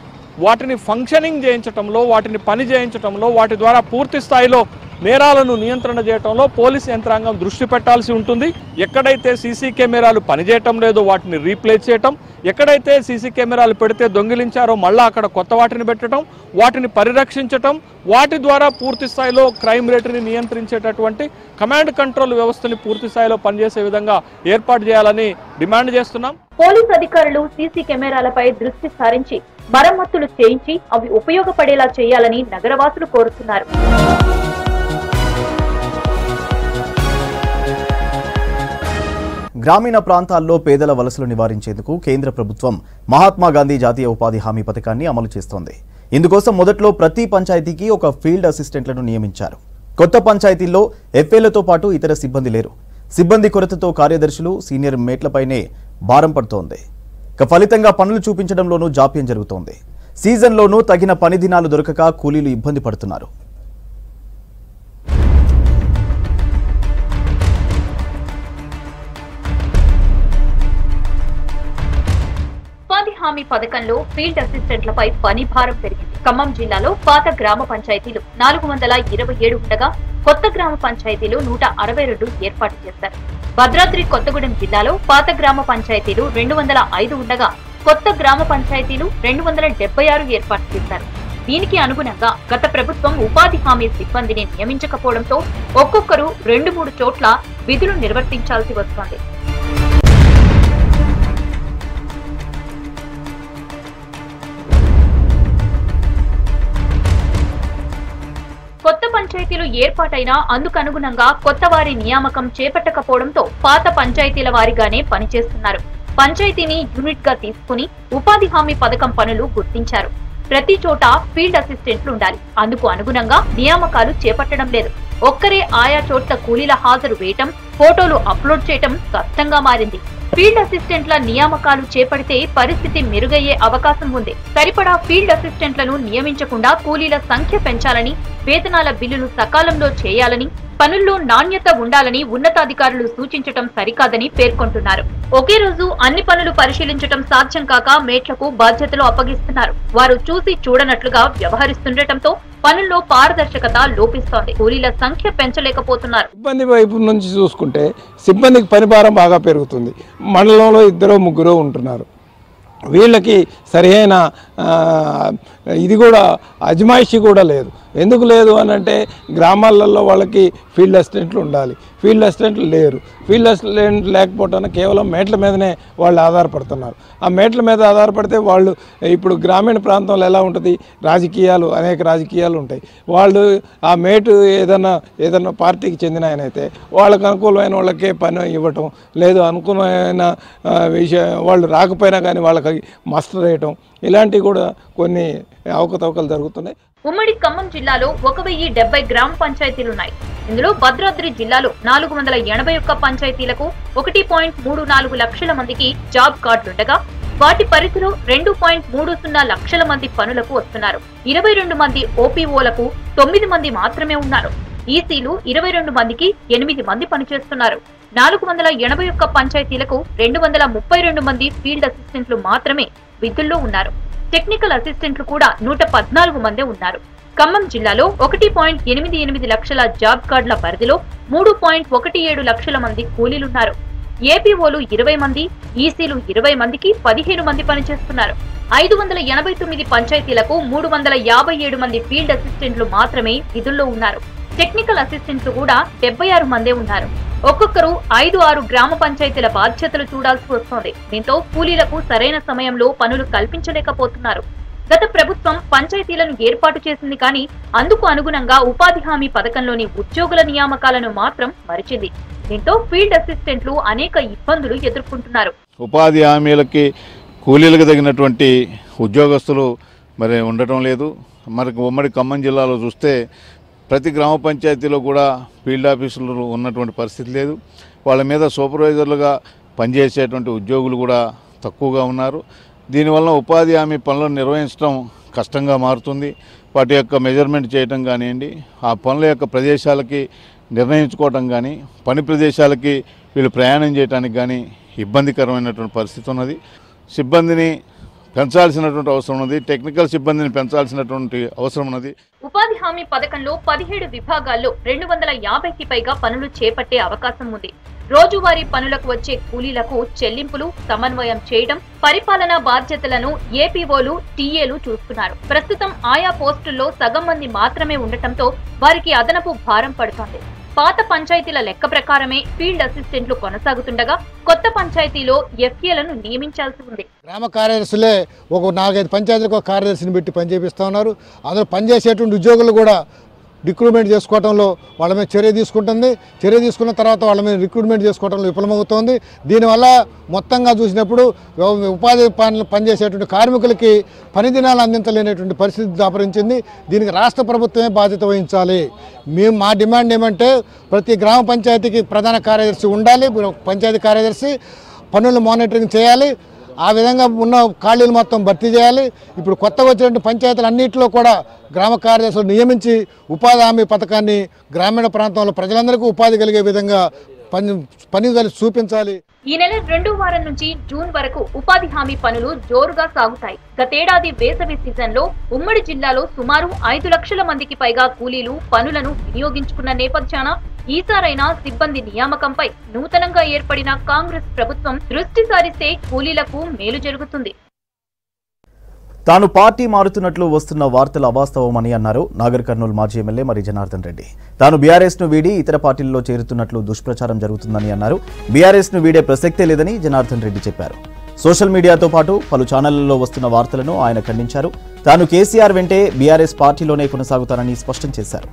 వాటిని ఫంక్షనింగ్ చేయించడంలో, వాటిని పని చేయించడంలో, వాటి ద్వారా పూర్తి స్థాయిలో నేరాలను నియంత్రణ చేయడంలో పోలీస్ యంత్రాంగం దృష్టి పెట్టాల్సి ఉంటుంది. ఎక్కడైతే సీసీ కెమెరాలు పనిచేయటం లేదో వాటిని రీప్లేస్ చేయటం, ఎక్కడైతే సీసీ కెమెరాలు పెడితే దొంగిలించారో మళ్ళీ అక్కడ కొత్త వాటిని పెట్టడం, వాటిని పరిరక్షించటం, వాటి ద్వారా పూర్తి స్థాయిలో క్రైమ్ రేటుని నియంత్రించేటటువంటి కమాండ్ కంట్రోల్ వ్యవస్థని పూర్తి స్థాయిలో పనిచేసే విధంగా ఏర్పాటు చేయాలని డిమాండ్ చేస్తున్నాం. పోలీస్ అధికారులు సీసీ కెమెరాలపై దృష్టి సారించి మరమ్మతులు చేయించి అవి ఉపయోగపడేలా చేయాలని నగరవాసులు కోరుతున్నారు. గ్రామీణ ప్రాంతాల్లో పేదల వలసలు నివారించేందుకు కేంద్ర ప్రభుత్వం మహాత్మా గాంధీ జాతీయ ఉపాధి హామీ పథకాన్ని అమలు చేస్తోంది. ఇందుకోసం మొదట్లో ప్రతి పంచాయతీకి ఒక ఫీల్డ్ అసిస్టెంట్లను నియమించారు. కొత్త పంచాయతీల్లో ఎఫ్ఏలతో పాటు ఇతర సిబ్బంది లేరు. సిబ్బంది కొరతతో కార్యదర్శులు, సీనియర్ మేట్లపైనే భారం పడుతోంది. ఫలితంగా పనులు చూపించడంలోనూ జాప్యం జరుగుతోంది. సీజన్లోనూ తగిన పని దినాలు దొరకక కూలీలు ఇబ్బంది పడుతున్నారు. ఉపాధి హామీ పథకంలో ఫీల్డ్ అసిస్టెంట్లపై పని భారం పెరిగింది. ఖమ్మం జిల్లాలో పాత గ్రామ పంచాయతీలు 427 ఉండగా కొత్త గ్రామ పంచాయతీలు 162 ఏర్పాటు చేశారు. భద్రాద్రి కొత్తగూడెం జిల్లాలో పాత గ్రామ పంచాయతీలు 205 ఉండగా కొత్త గ్రామ పంచాయతీలు 276 ఏర్పాటు చేశారు. దీనికి అనుగుణంగా గత ప్రభుత్వం ఉపాధి హామీ సిబ్బందిని నియమించకపోవడంతో ఒక్కొక్కరు 2-3 చోట్ల విధులు నిర్వర్తించాల్సి వస్తోంది. కొత్త పంచాయతీలు ఏర్పాటైనా అందుకనుగుణంగా కొత్త వారి నియామకం చేపట్టకపోవడంతో పాత పంచాయతీల వారిగానే పనిచేస్తున్నారు. పంచాయతీని యూనిట్ గా తీసుకుని ఉపాధి హామీ పథకం పనులు గుర్తించారు. ప్రతి చోట ఫీల్డ్ అసిస్టెంట్లు ఉండాలి. అందుకు అనుగుణంగా నియామకాలు చేపట్టడం లేదు. ఒక్కరే ఆయా చోట్ల కూలీల హాజరు వేయటం, ఫోటోలు అప్లోడ్ చేయటం కష్టంగా మారింది. ఫీల్డ్ అసిస్టెంట్ల నియామకాలు చేపడితే పరిస్థితి మెరుగయ్యే అవకాశం ఉంది. సరిపడా ఫీల్డ్ అసిస్టెంట్లను నియమించకుండా కూలీల సంఖ్య పెంచాలని, వేతనాల బిల్లులు సకాలంలో చేయాలని పనుల్లో నాణ్యత ఉండాలని ఉన్నతాధికారులు సూచించటం సరికాదని పేర్కొంటున్నారు. ఒకే రోజు అన్ని పనులు పరిశీలించటం సాధ్యం కాక మేట్లకు బాధ్యతలు అప్పగిస్తున్నారు. వారు చూసి చూడనట్లుగా వ్యవహరిస్తుండటంతో పనుల్లో పారదర్శకత లోపిస్తోంది. కూలీల సంఖ్య పెంచలేకపోతున్నారు. సిబ్బంది వైపు నుంచి చూసుకుంటే సిబ్బందికి పనిభారం బాగా పెరుగుతుంది. మండలంలో 2-3 ఉంటున్నారు. వీళ్ళకి సరైన ఇది కూడా అజమాయిషీ కూడా లేదు. ఎందుకు లేదు అని అంటే గ్రామాలలో వాళ్ళకి ఫీల్డ్ అసిస్టెంట్లు ఉండాలి. ఫీల్డ్ అసిస్టెంట్లు లేరు. ఫీల్డ్ అసిస్టెంట్ లేకపోవటాన కేవలం మేట్ల మీదనే వాళ్ళు ఆధారపడుతున్నారు. ఆ మేట్ల మీద ఆధారపడితే వాళ్ళు ఇప్పుడు గ్రామీణ ప్రాంతంలో ఎలా ఉంటుంది, అనేక రాజకీయాలు ఉంటాయి. వాళ్ళు ఆ మేటు ఏదైనా పార్టీకి చెందిన ఆయన అయితే వాళ్ళకు అనుకూలమైన వాళ్ళకే పని ఇవ్వటం, లేదు అనుకూలమైన వాళ్ళు రాకపోయినా కానీ వాళ్ళకి మాస్టర్ వేయటం, ఇలాంటివి కూడా కొన్ని అవకతవకలు జరుగుతున్నాయి. ఉమ్మడి ఖమ్మం జిల్లాలో 1070 గ్రామ పంచాయతీలున్నాయి. ఇందులో భద్రాద్రి జిల్లాలో 481 పంచాయతీలకు 1.34 లక్షల మందికి జాబ్ కార్డులుండగా వాటి పరిధిలో 2.30 లక్షల మంది పనులకు వస్తున్నారు. 22 మంది ఓపీఓలకు 9 మంది మాత్రమే ఉన్నారు. ఈసీలు 22 మందికి 8 మంది పనిచేస్తున్నారు. 481 పంచాయతీలకు 232 మంది ఫీల్డ్ అసిస్టెంట్లు మాత్రమే విధుల్లో ఉన్నారు. టెక్నికల్ అసిస్టెంట్లు కూడా 114 మందే ఉన్నారు. ఖమ్మం జిల్లాలో 1.88 లక్షల జాబ్ కార్డుల పరిధిలో 3.17 లక్షల మంది కూలీలున్నారు. ఏపీఓలు 20 మంది, ఈసీలు 20 మందికి 15 మంది పనిచేస్తున్నారు. 589 పంచాయతీలకు 357 మంది ఫీల్డ్ అసిస్టెంట్లు మాత్రమే విధుల్లో ఉన్నారు. టెక్నికల్ అసిస్టెంట్లు కూడా 76 మందే ఉన్నారు. ఒక్కొక్కరు 5-6 గ్రామ పంచాయతీల బాధ్యతలు చూడాల్సి వస్తోంది. దీంతో కూలీలకు సరైన సమయంలో పనులు కల్పించలేకపోతున్నారు. గత ప్రభుత్వం పంచాయతీలను ఏర్పాటు చేసింది కానీ అందుకు అనుగుణంగా ఉపాధి హామీ పథకంలోని ఉద్యోగుల నియామకాలను మాత్రం మరిచింది. దీంతో ఫీల్డ్ అసిస్టెంట్లు అనేక ఇబ్బందులు ఎదుర్కొంటున్నారు. ఉపాధి హామీలకి కూలీలకు తగినటువంటి ఉద్యోగస్తులు మరి ఉండటం లేదు. మరి ఉమ్మడి ఖమ్మం జిల్లాలో చూస్తే ప్రతి గ్రామ పంచాయతీలో కూడా ఫీల్డ్ ఆఫీసులు ఉన్నటువంటి పరిస్థితి లేదు. వాళ్ళ మీద సూపర్వైజర్లుగా పనిచేసేటువంటి ఉద్యోగులు కూడా తక్కువగా ఉన్నారు. దీనివల్ల ఉపాధి హామీ పనులను నిర్వహించడం కష్టంగా మారుతుంది. వాటి యొక్క మెజర్మెంట్ చేయడం కానివ్వండి, ఆ పనుల యొక్క ప్రదేశాలకి నిర్ణయించుకోవడం కానీ, పని ప్రదేశాలకి వీళ్ళు ప్రయాణం చేయడానికి కానీ ఇబ్బందికరమైనటువంటి పరిస్థితి ఉన్నది. సిబ్బందిని పెంచాల్సినటువంటి అవసరం ఉన్నది. టెక్నికల్ సిబ్బందిని పెంచాల్సినటువంటి అవసరం ఉన్నది. ఉపాధి హామీ పథకంలో 17 విభాగాల్లో 250కి పైగా పనులు చేపట్టే అవకాశం ఉంది. రోజువారీ పనులకు వచ్చే కూలీలకు చెల్లింపులు సమన్వయం చేయడం, పరిపాలనా బాధ్యతలను ఏపీఓలు, టీఏలు చూస్తున్నారు. ప్రస్తుతం ఆయా పోస్టుల్లో సగం మంది మాత్రమే ఉండటంతో వారికి అదనపు భారం పడుతోంది. పాత పంచాయతీల లెక్క ప్రకారమే ఫీల్డ్ అసిస్టెంట్లు కొనసాగుతుండగా కొత్త పంచాయతీలో ఎఫ్ఏలను నియమించాల్సి ఉంది. గ్రామ కార్యదర్శులే ఒక 4-5 పంచాయతీలకు ఒక కార్యదర్శిని పెట్టి పనిచేపిస్తూ ఉన్నారు. అందులో పనిచేసేటువంటి ఉద్యోగులు కూడా రిక్రూట్మెంట్ చేసుకోవడంలో వాళ్ళ మీద చర్య తీసుకుంటుంది. చర్య తీసుకున్న తర్వాత వాళ్ళ మీద రిక్రూట్మెంట్ చేసుకోవడంలో విఫలమవుతోంది. దీనివల్ల మొత్తంగా చూసినప్పుడు ఉపాధి పనిచేసేటువంటి కార్మికులకి పని దినాలు అందించలేనటువంటి పరిస్థితి దాపరించింది. దీనికి రాష్ట్ర ప్రభుత్వమే బాధ్యత వహించాలి. మా డిమాండ్ ఏమంటే ప్రతి గ్రామ పంచాయతీకి ప్రధాన కార్యదర్శి ఉండాలి. పంచాయతీ కార్యదర్శి పనులు మానిటరింగ్ చేయాలి. ఆ విధంగా ఉన్న ఖాళీలు మొత్తం భర్తీ చేయాలి. ఇప్పుడు కొత్తగా వచ్చినటువంటి పంచాయతీలు అన్నింటిలో కూడా గ్రామ కార్యదర్శులు నియమించి ఉపాధి హామీ పథకాన్ని గ్రామీణ ప్రాంతంలో ప్రజలందరికీ ఉపాధి కలిగే విధంగా పని చూపించాలి. ఈ నెల 2వ వారం నుంచి జూన్ వరకు ఉపాధి హామీ పనులు జోరుగా సాగుతాయి. గతేడాది వేసవి సీజన్లో ఉమ్మడి జిల్లాలో సుమారు 5 లక్షల మందికి పైగా కూలీలు పనులను వినియోగించుకున్న నేపథ్యాన ఈసారైనా సిబ్బంది నియామకంపై నూతనంగా ఏర్పడిన కాంగ్రెస్ ప్రభుత్వం దృష్టి సారిస్తే కూలీలకు మేలు జరుగుతుంది. తాను పార్టీ మారుతున్నట్లు వస్తున్న వార్తలు అవాస్తవమని అన్నారు నాగర్ కర్నూలు మాజీ ఎమ్మెల్యే మరి జనార్దన్ రెడ్డి. తాను బీఆర్ఎస్ ను వీడి ఇతర పార్టీల్లో చేరుతున్నట్లు దుష్ప్రచారం జరుగుతుందని అన్నారు. బీఆర్ఎస్ ను వీడే ప్రసక్తే లేదని జనార్దన్ రెడ్డి చెప్పారు. సోషల్ మీడియాతో పాటు పలు ఛానళ్లలో వస్తున్న వార్తలను ఆయన ఖండించారు. తాను కేసీఆర్ వెంటే బీఆర్ఎస్ పార్టీలోనే కొనసాగుతానని స్పష్టం చేశారు.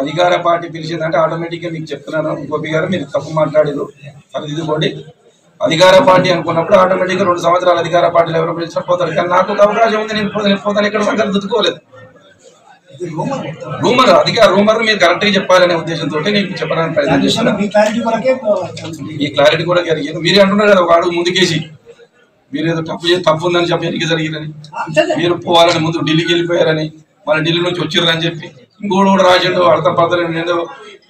అధికార పార్టీ పిలిచిందంటే ఆటోమేటిక్గా మీకు చెప్తున్నాను, గోపి గారు మీరు తప్పు మాట్లాడేది అది ఇదిగోండి. అధికార పార్టీ అనుకున్నప్పుడు ఆటోమేటిక్గా 2 సంవత్సరాలు అధికార పార్టీలు ఎవరు పిలిచినా పోతారు. కానీ నాకు అవకాశం ఉంది, నేను పోతాను. ఇక్కడ సంగతి దుద్దుకోలేదు. రూమర్ రూమర్ మీరు కరెక్ట్గా చెప్పాలనే ఉద్దేశంతో నేను చెప్పడానికి ప్రయత్నం చేస్తున్నాను. ఈ క్లారిటీ కూడా జరిగింది. మీరే అంటున్నారు కదా, ఒక అడుగు ముందుకేసి మీరేదో తప్పు ఉందని చెప్పి ఎన్నిక జరిగిందని, మీరు పోవాలని ముందు ఢిల్లీకి వెళ్ళిపోయారని, మన ఢిల్లీ నుంచి వచ్చిర్రని చెప్పి ఇంకోటి కూడా రాసిండు. అర్థం పడతలేదు, నేను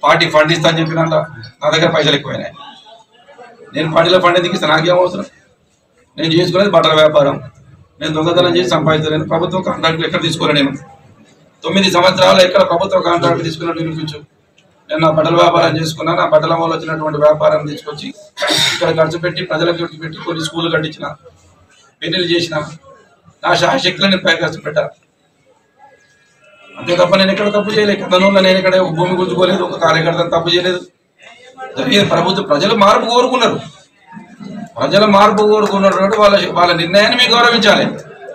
పార్టీ ఫండ్ ఇస్తా అని చెప్పినంత నా దగ్గర పైసలు ఎక్కువైనాయి. నేను పార్టీలో ఫండ్ ఎందుకు ఇస్తాను? నాకేం అవసరం? నేను చేసుకునేది బట్టల వ్యాపారం. నేను దొంగతనం చేసి సంపాదించలేను. ప్రభుత్వ కాంట్రాక్టులు ఎక్కడ తీసుకోలే. నేను 9 సంవత్సరాలు ఎక్కడ ప్రభుత్వ కాంట్రాక్ట్ తీసుకున్నట్టు నిరూపించు. నేను నా బట్టల వ్యాపారం చేసుకున్నా. నా బట్టల వల్ల వచ్చినటువంటి వ్యాపారం తీసుకొచ్చి ఇక్కడ ఖర్చు పెట్టి, ప్రజలకు ఖర్చు పెట్టి కొన్ని స్కూళ్ళు కట్టించిన, పెళ్లిళ్ళు చేసిన, నా శాశక్తులు నేను పై ఖర్చు పెట్టా. అంతే తప్ప నేను ఎక్కడ తప్పు చేయలేదు. కథనంలో నేను ఎక్కడ భూమి గుంజుకోలేదు, ఒక కార్యకర్తను తప్పు చేయలేదు. జరిగేది ప్రభుత్వం. ప్రజలు మార్పు కోరుకున్నారు. ప్రజల మార్పు కోరుకున్నటువంటి వాళ్ళ నిర్ణయాన్ని మేము గౌరవించాలి.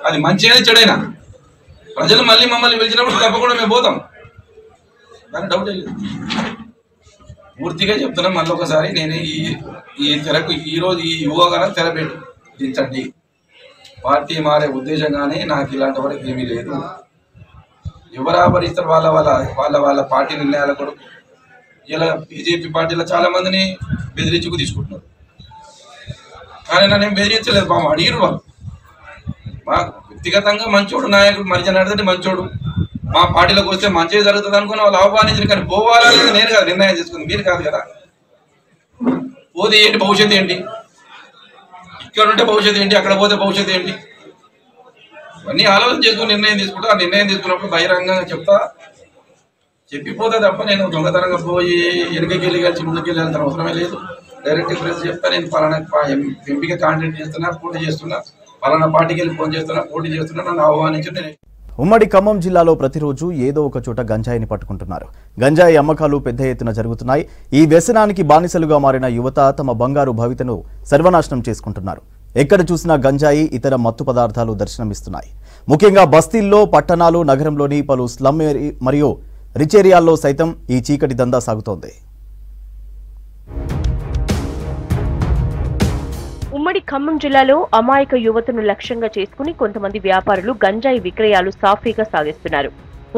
అది మంచి అయినా చెడైనా ప్రజలు మళ్ళీ మమ్మల్ని పిలిచినప్పుడు తప్పకుండా మేము పోతాం. దాని డౌట్ లేదు. పూర్తిగా చెప్తున్నాం మళ్ళీ ఒకసారి, నేను ఈ తెరకు ఈరోజు ఈ యువగానే తెరపెట్టి దించండి. పార్టీ మారే ఉద్దేశం కానీ నాకు ఇలాంటి వరకు ఏమీ లేదు. ఎవరు ఆపరిస్తారు వాళ్ళ పార్టీ నిర్ణయాల కొరకు. ఇలా బీజేపీ పార్టీలో చాలా మందిని బెదిరించుకు తీసుకుంటున్నారు. కానీ నన్ను ఏం బెదిరించలేదు. బాబు అడిగిరు వాళ్ళు. మా వ్యక్తిగతంగా మంచోడు నాయకుడు, మరిజన అడిగితే మంచోడు, మా పార్టీలోకి వస్తే మంచిగా జరుగుతుంది అనుకుని వాళ్ళు ఆహ్వానించారు. కానీ పోవాలని నేను కదా నిర్ణయం చేసుకుంది, మీరు కాదు కదా. పోతే ఏంటి భవిష్యత్తు ఏంటి? ఇక్కడ ఉంటే భవిష్యత్తు ఏంటి? అక్కడ పోతే భవిష్యత్తు ఏంటి? అన్నీ ఆలోచన చేసుకుని నిర్ణయం తీసుకుంటా. ఆ నిర్ణయం తీసుకున్నప్పుడు బహిరంగంగా చెప్తా, చెప్పిపోతే తప్ప నేను దొంగతనంగా పోయి వెనుకకి వెళ్ళి కలిసి ముందుకు వెళ్ళాల్సిన అవసరమే లేదు. డైరెక్ట్ ప్రెస్ చెప్తా, నేను పలానా ఎంపిక కాంటాక్ట్ చేస్తున్నా, పోటీ చేస్తున్నా, పలానా పార్టీకి వెళ్ళి ఫోన్ చేస్తున్నా, పోటీ చేస్తున్నా, నన్ను ఆహ్వానించి. ఉమ్మడి ఖమ్మం జిల్లాలో ప్రతిరోజు ఏదో ఒక చోట గంజాయిని పట్టుకుంటున్నారు. గంజాయి అమ్మకాలు పెద్ద ఎత్తున జరుగుతున్నాయి. ఈ వ్యసనానికి బానిసలుగా మారిన యువత తమ బంగారు భవితను సర్వనాశనం చేసుకుంటున్నారు. ఎక్కడ చూసినా గంజాయి, ఇతర మత్తు పదార్థాలు దర్శనమిస్తున్నాయి. ముఖ్యంగా బస్తీల్లో, పట్టణాలు, నగరంలోని పలు స్లమ్ మరియు రిచ్ ఏరియాల్లో సైతం ఈ చీకటి దందా సాగుతోంది. ఉమ్మడి ఖమ్మం జిల్లాలో అమాయక యువతను లక్ష్యంగా చేసుకుని కొంతమంది వ్యాపారులు గంజాయి విక్రయాలు సాఫీగా సాగిస్తున్నారు.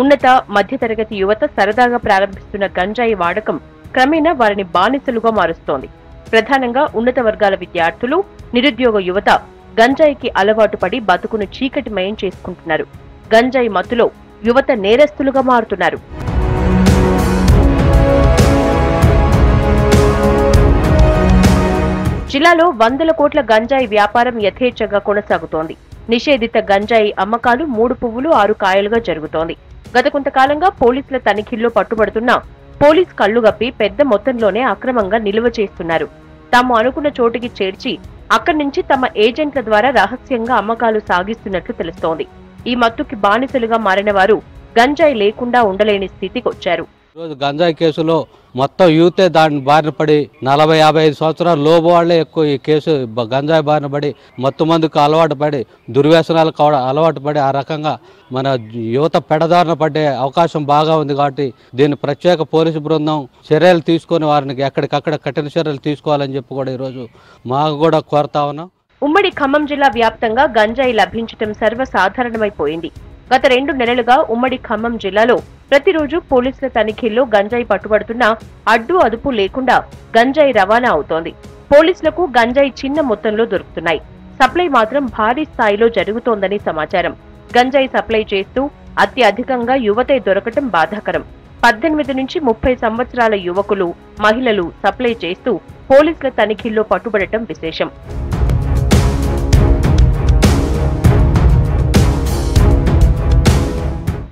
ఉన్నత మధ్యతరగతి యువత సరదాగా ప్రారంభిస్తున్న గంజాయి వాడకం క్రమేణా వారిని బానిసలుగా మారుస్తోంది. ప్రధానంగా ఉన్నత వర్గాల విద్యార్థులు, నిరుద్యోగ యువత గంజాయికి అలవాటు పడి బతుకును చీకటిమయం చేసుకుంటున్నారు. గంజాయి మత్తులో యువత నేరస్తులుగా మారుతున్నారు. జిల్లాలో 100 కోట్ల గంజాయి వ్యాపారం యథేచ్ఛగా కొనసాగుతోంది. నిషేధిత గంజాయి అమ్మకాలు 3 పువ్వులు 6 కాయలుగా జరుగుతోంది. గత కొంతకాలంగా పోలీసుల తనిఖీల్లో పట్టుబడుతున్న పోలీస్ కళ్లుగప్పి పెద్ద మొత్తంలోనే అక్రమంగా నిల్వ చేస్తున్నారు. తాము అనుకున్న చోటికి చేర్చి అక్కడి నుంచి తమ ఏజెంట్ల ద్వారా రహస్యంగా అమ్మకాలు సాగిస్తున్నట్లు తెలుస్తోంది. ఈ మత్తుకి బానిసలుగా మారిన వారు గంజాయి లేకుండా ఉండలేని స్థితికొచ్చారు. ఈరోజు గంజాయి కేసులో మొత్తం యూతే దాని బారిన పడి 40-55 సంవత్సరాల లోపు వాళ్లే ఎక్కువ ఈ కేసు గంజాయి బారిన పడి మత్తు మందుకు అలవాటు పడి దుర్వ్యసనాలకు అలవాటు పడి ఆ రకంగా మన యువత పెడదారిన పడే అవకాశం బాగా ఉంది. కాబట్టి దీన్ని ప్రత్యేక పోలీసు బృందం చర్యలు తీసుకొని వారిని ఎక్కడికక్కడ కఠిన చర్యలు తీసుకోవాలని చెప్పి కూడా ఈరోజు మాకు కూడా కోరుతా ఉన్నాం. ఉమ్మడి ఖమ్మం జిల్లా వ్యాప్తంగా గంజాయి లభించడం సర్వసాధారణమైపోయింది. గత 2 నెలలుగా ఉమ్మడి ఖమ్మం జిల్లాలో ప్రతిరోజు పోలీసుల తనిఖీల్లో గంజాయి పట్టుబడుతున్నా అడ్డు అదుపు లేకుండా గంజాయి రవాణా అవుతోంది. పోలీసులకు గంజాయి చిన్న మొత్తంలో దొరుకుతున్నాయి. సప్లై మాత్రం భారీ స్థాయిలో జరుగుతోందని సమాచారం. గంజాయి సప్లై చేస్తూ అత్యధికంగా యువతే దొరకటం బాధాకరం. 18 నుంచి 30 సంవత్సరాల యువకులు, మహిళలు సప్లై చేస్తూ పోలీసుల తనిఖీల్లో పట్టుబడటం విశేషం.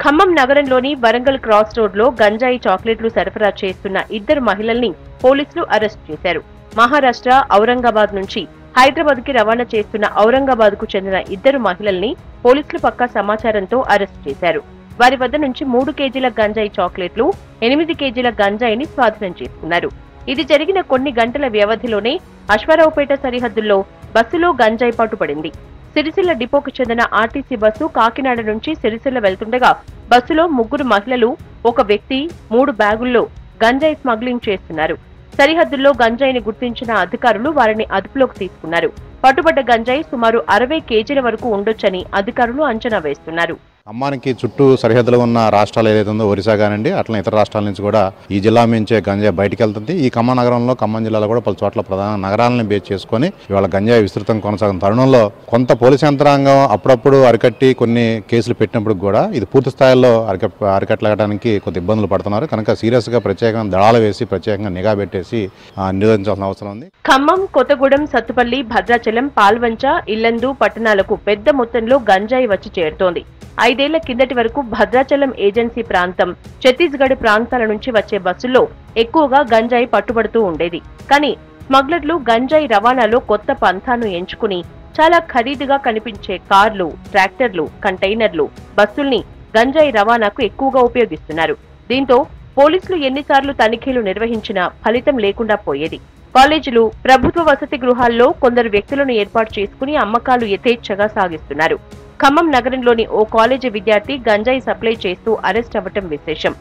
ఖమ్మం నగరంలోని వరంగల్ క్రాస్ రోడ్ లో గంజాయి చాక్లెట్లు సరఫరా చేస్తున్న 2 మహిళల్ని పోలీసులు అరెస్ట్ చేశారు. మహారాష్ట్ర ఔరంగాబాద్ నుంచి హైదరాబాద్ కి రవాణా చేస్తున్న ఔరంగాబాద్ కు చెందిన 2 మహిళల్ని పోలీసులు పక్కా సమాచారంతో అరెస్ట్ చేశారు. వారి వద్ద నుంచి 3 కేజీల గంజాయి చాక్లెట్లు, 8 కేజీల గంజాయిని స్వాధీనం చేసుకున్నారు. ఇది జరిగిన కొన్ని గంటల వ్యవధిలోనే అశ్వారావుపేట సరిహద్దుల్లో బస్సులో గంజాయి పట్టుబడింది. సిరిసిల్ల డిపోకు చెందిన ఆర్టీసీ బస్సు కాకినాడ నుంచి సిరిసిల్ల వెళ్తుండగా బస్సులో 3 మహిళలు, 1 వ్యక్తి 3 బ్యాగుల్లో గంజాయి స్మగ్లింగ్ చేస్తున్నారు. సరిహద్దుల్లో గంజాయిని గుర్తించిన అధికారులు వారిని అదుపులోకి తీసుకున్నారు. పట్టుబడ్డ గంజాయి సుమారు 60 కేజీల వరకు ఉండొచ్చని అధికారులు అంచనా వేస్తున్నారు. అమ్మానికి చుట్టూ సరిహద్దులో ఉన్న రాష్ట్రాలు ఏదైతే ఉందో ఒరిస్సా కానివ్వండి అట్లా ఇతర రాష్ట్రాల నుంచి కూడా ఈ జిల్లా నుంచే గంజాయి బయటికి వెళ్తుంది. ఈ ఖమ్మం నగరంలో ఖమ్మం జిల్లాలో కూడా పలు చోట్ల ప్రధాన నగరాలను బేస్ చేసుకొని ఇవాళ గంజాయి విస్తృతం కొనసాగుతున్న తరుణంలో కొంత పోలీసు యంత్రాంగం అప్పుడప్పుడు అరికట్టి కొన్ని కేసులు పెట్టినప్పుడు కూడా ఇది పూర్తి స్థాయిలో అరికట్టడానికి కొంత ఇబ్బందులు పడుతున్నారు. కనుక సీరియస్గా ప్రత్యేకంగా దళాలు వేసి ప్రత్యేకంగా నిఘా పెట్టేసి నిరోధించాల్సిన అవసరం ఉంది. ఖమ్మం, కొత్తగూడెం, సత్తుపల్లి, భద్రాచలం, పాల్వంచ, ఇల్లందు పట్టణాలకు పెద్ద మొత్తంలో గంజాయి వచ్చి చేరుతోంది. 5 ఏళ్ల కిందటి వరకు భద్రాచలం ఏజెన్సీ ప్రాంతం, ఛత్తీస్గఢ్ ప్రాంతాల నుంచి వచ్చే బస్సుల్లో ఎక్కువగా గంజాయి పట్టుబడుతూ ఉండేది. కానీ స్మగ్లర్లు గంజాయి రవాణాలో కొత్త పంథాను ఎంచుకుని చాలా ఖరీదుగా కనిపించే కార్లు, ట్రాక్టర్లు, కంటైనర్లు, బస్సుల్ని గంజాయి రవాణాకు ఎక్కువగా ఉపయోగిస్తున్నారు. దీంతో పోలీసులు ఎన్నిసార్లు తనిఖీలు నిర్వహించినా ఫలితం లేకుండా పోయేది. కాలేజీలు, ప్రభుత్వ వసతి గృహాల్లో కొందరు వ్యక్తులను ఏర్పాటు చేసుకుని అమ్మకాలు యథేచ్ఛగా సాగిస్తున్నారు. ఖమ్మం నగరంలోని ఓ కాలేజీ విద్యార్థి గంజాయి సప్లై చేస్తూ అరెస్ట్ అవ్వటం విశేషం.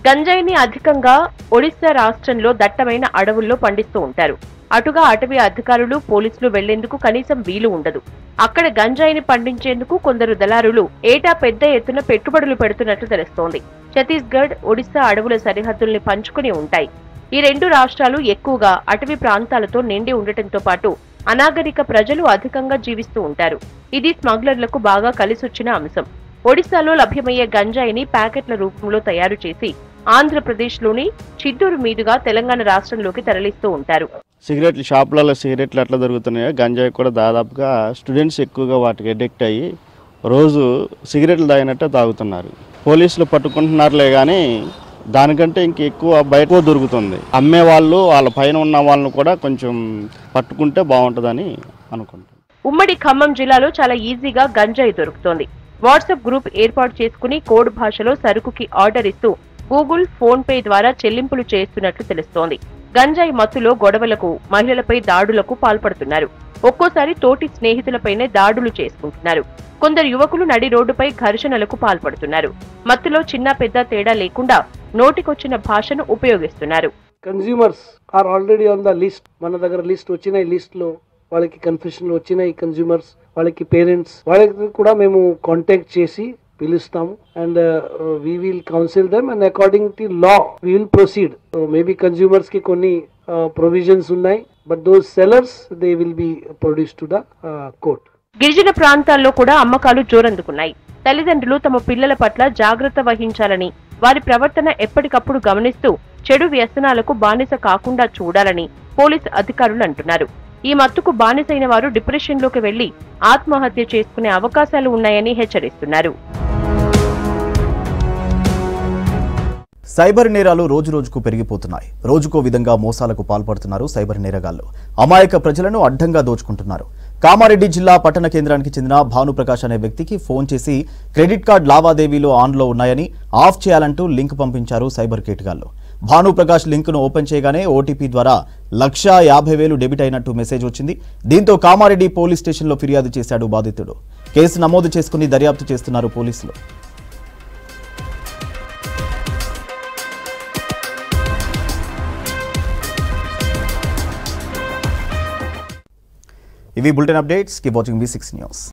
గంజాయిని అధికంగా ఒడిశా రాష్ట్రంలో దట్టమైన అడవుల్లో పండిస్తూ ఉంటారు. అటుగా అటవీ అధికారులు, పోలీసులు వెళ్లేందుకు కనీసం వీలు ఉండదు. అక్కడ గంజాయిని పండించేందుకు కొందరు దళారులు ఏటా పెద్ద ఎత్తున పెట్టుబడులు పెడుతున్నట్లు తెలుస్తోంది. ఛత్తీస్గఢ్, ఒడిశా అడవుల సరిహద్దుల్ని పంచుకుని ఉంటాయి. ఈ 2 రాష్ట్రాలు ఎక్కువగా అటవీ ప్రాంతాలతో నిండి ఉండటంతో పాటు అనాగరిక ప్రజలు అధికంగా జీవిస్తూ ఉంటారు. ఇది స్మగ్లర్లకు బాగా కలిసొచ్చిన అంశం. ఒడిశాలో లభ్యమయ్యే గంజాయిని ప్యాకెట్ల రూపంలో తయారు చేసి ఆంధ్రప్రదేశ్లోని చిత్తూరు మీదుగా తెలంగాణ రాష్ట్రంలోకి తరలిస్తూ ఉంటారు. సిగరెట్లు షాపులలో సిగరెట్లు ఎట్లా దొరుకుతున్నాయో గంజాయి కూడా దాదాపుగా స్టూడెంట్స్ ఎక్కువగా వాటికి అడిక్ట్ అయ్యి రోజు సిగరెట్లు తాగినట్టే తాగుతున్నారు. పోలీసులు పట్టుకుంటున్నారులే కానీ దానికంటే ఇంక ఎక్కువ బయట దొరుకుతుంది. అమ్మే వాళ్ళు వాళ్ళ పైన ఉన్న వాళ్ళను కూడా కొంచెం పట్టుకుంటే బాగుంటుందని అనుకుంటున్నాను. ఉమ్మడి ఖమ్మం జిల్లాలో చాలా ఈజీగా గంజాయి దొరుకుతోంది. వాట్సాప్ గ్రూప్ ఏర్పాటు చేసుకుని కోడ్ భాషలో సరుకుకి ఆర్డర్ ఇస్తూ గూగుల్, ఫోన్ పే ద్వారా చెల్లింపులు చేస్తున్నట్లు తెలుస్తోంది. గంజాయి మత్తులో గొడవలకు, మహిళలపై దాడులకు పాల్పడుతున్నారు. ఒక్కోసారి తోటి స్నేహితులపైనే దాడులు చేసుకుంటున్నారు. కొందరు యువకులు నడి రోడ్డుపై ఘర్షణలకు పాల్పడుతున్నారు. మత్తులో చిన్న పెద్ద తేడా లేకుండా నోటికొచ్చిన భాషను ఉపయోగిస్తున్నారు. Consumers are already on the list. మన దగ్గర లిస్ట్ వచ్చిన లిస్ట్ లో వాళ్ళకి కన్ఫెషన్ వచ్చిన ఈ కన్స్యూమర్స్, వాళ్ళకి పేరెంట్స్, వాళ్ళకి కూడా మేము కాంటాక్ట్ చేసి పిలుస్తాము. And we will counsel them and according to law we will proceed. Maybe consumers కి కొన్ని ప్రొవిజన్స్ ఉన్నాయి, but those sellers they will be produce to the court. గిరిజన ప్రాంతాల్లో కూడా అమ్మకాలు జోరందుకున్నాయి. తల్లిదండ్రులు తమ పిల్లల పట్ల జాగ్రత్త వహించాలని, వారి ప్రవర్తన ఎప్పటికప్పుడు గమనిస్తూ చెడు వ్యసనాలకు బానిస కాకుండా చూడాలని పోలీసు అధికారులు అంటున్నారు. ఈ మత్తుకు బానిసైన వారు డిప్రెషన్లోకి వెళ్లి ఆత్మహత్య చేసుకునే అవకాశాలు ఉన్నాయని హెచ్చరిస్తున్నారు. సైబర్ నేరాలు రోజురోజుకు పెరిగిపోతున్నాయి. రోజుకో విధంగా మోసాలకు పాల్పడుతున్నారు సైబర్ నేరగాళ్లు. అమాయక ప్రజలను అడ్డంగా దోచుకుంటున్నారు. కామారెడ్డి జిల్లా పట్టణ కేంద్రానికి చెందిన భానుప్రకాష్ అనే వ్యక్తికి ఫోన్ చేసి క్రెడిట్ కార్డు లావాదేవీలు ఆన్లో ఉన్నాయని, ఆఫ్ చేయాలంటూ లింక్ పంపించారు సైబర్ కేటగాళ్లు. భానుప్రకాష్ లింకును ఓపెన్ చేయగానే ఓటీపీ ద్వారా 1,50,000 డెబిట్ అయినట్టు మెసేజ్ వచ్చింది. దీంతో కామారెడ్డి పోలీస్ స్టేషన్లో ఫిర్యాదు చేశాడు బాధితుడు. కేసు నమోదు చేసుకుని దర్యాప్తు చేస్తున్నారు పోలీసులు. ఇవి bulletin updates. Keep watching V6 news.